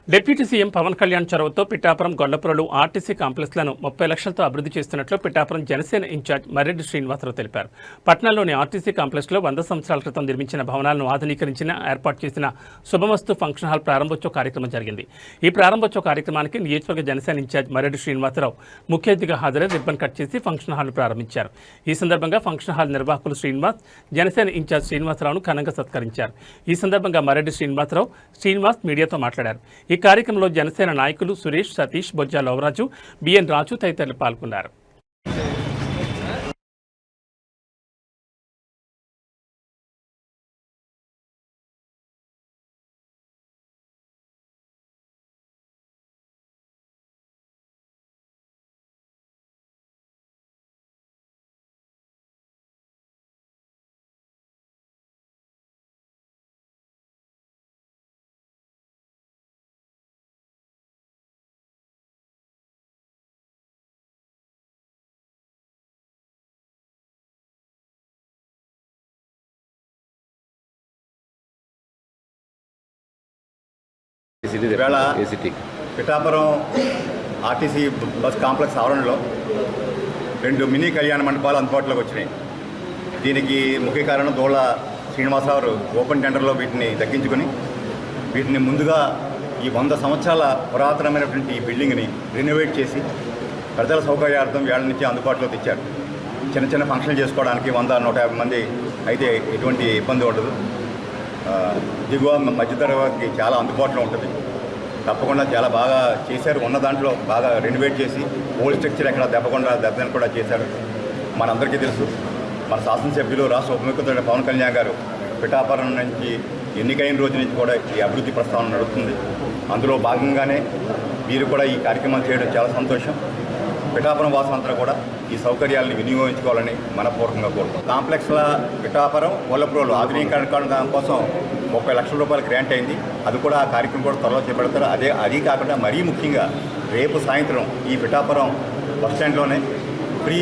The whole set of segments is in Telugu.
డిప్యూటీ సీఎం పవన్ కళ్యాణ్ చొరవతో పిఠాపురం గొల్లపురలు ఆర్టీసీ కాంప్లెక్స్లను 30 లక్షలతో అభివృద్ధి చేస్తున్నట్లు పిఠాపురం జనసేన ఇన్ఛార్జ్ మర్రెడ్డి శ్రీనివాసరావు తెలిపారు. పట్టణంలోని ఆర్టీసీ కాంప్లెక్స్లో 100 సంవత్సరాల క్రితం నిర్మించిన భవనాలను ఆధునీకరించిన ఏర్పాటు చేసిన శుభమస్తు ఫంక్షన్ హాల్ ప్రారంభోత్సవ కార్యక్రమం జరిగింది. ఈ ప్రారంభోత్సవ కార్యక్రమానికి నియోజకవర్గ జనసేన ఇన్ఛార్జ్ మర్రెడ్డి శ్రీనివాసరావు ముఖ్య అతిథిగా హాజరై రిబ్బన్ కట్ చేసి ఫంక్షన్ హాల్ను ప్రారంభించారు. ఈ సందర్భంగా ఫంక్షన్ హాల్ నిర్వాహకులు శ్రీనివాస్, జనసేన ఇన్ఛార్జ్ శ్రీనివాసరావును ఘనంగా సత్కరించారు. ఈ సందర్భంగా మర్రెడ్డి శ్రీనివాస్ మీడియాతో మాట్లాడారు. ఈ కార్యక్రమంలో జనసేన నాయకులు సురేష్, సతీష్, బొజ్జా లవరాజు, బిఎన్ రాజు తదితరులు పాల్గొన్నారు. ఈవేళ పిఠాపురం ఆర్టీసీ బస్ కాంప్లెక్స్ ఆవరణలో 2 మినీ కళ్యాణ మండపాలు అందుబాటులోకి వచ్చినాయి. దీనికి ముఖ్య కారణం దోళ్ళ శ్రీనివాసరావు ఓపెన్ టెండర్లో వీటిని దక్కించుకొని వీటిని ముందుగా ఈ 100 సంవత్సరాల పురాతనమైనటువంటి ఈ బిల్డింగ్ని రెనోవేట్ చేసి ప్రజల సౌకర్యార్థం వేళ నుంచి అందుబాటులో తెచ్చారు. చిన్న చిన్న ఫంక్షన్లు చేసుకోవడానికి 100-150 మంది అయితే ఎటువంటి ఇబ్బంది ఉండదు. దిగువ మధ్యతరగతికి చాలా అందుబాటులో ఉంటుంది. తప్పకుండా చాలా బాగా చేశారు. ఉన్న దాంట్లో బాగా రెనోవేట్ చేసి ఓల్డ్ స్ట్రక్చర్ ఎక్కడ దెబ్బతిని కూడా చేశారు. మనందరికీ తెలుసు, మన శాసనసభ్యులు రాష్ట్ర ఉప ముఖ్యమంత్రి పవన్ కళ్యాణ్ గారు పిఠాపురం నుంచి ఎన్నికైన రోజు నుంచి కూడా ఈ అభివృద్ధి ప్రస్తావన నడుస్తుంది. అందులో భాగంగానే మీరు కూడా ఈ కార్యక్రమాలు చేయడం చాలా సంతోషం. పిఠాపురం వాసులంతా కూడా ఈ సౌకర్యాలను వినియోగించుకోవాలని మనపూర్వకంగా కోరుతాం. కాంప్లెక్స్ల పిఠాపురం గొల్లపురలు ఆధునీకరణ కోసం 30 లక్షల రూపాయలు గ్రాంట్ అయింది. అది కూడా ఆ కార్యక్రమం కూడా త్వరలో చేపడతారు. అది కాకుండా మరీ ముఖ్యంగా రేపు సాయంత్రం ఈ పిఠాపురం బస్టాండ్లోనే ఫ్రీ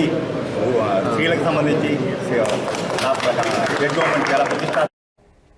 స్త్రీలకు సంబంధించి స్టేట్ గవర్నమెంట్ చాలా ప్రతిష్టాత్మక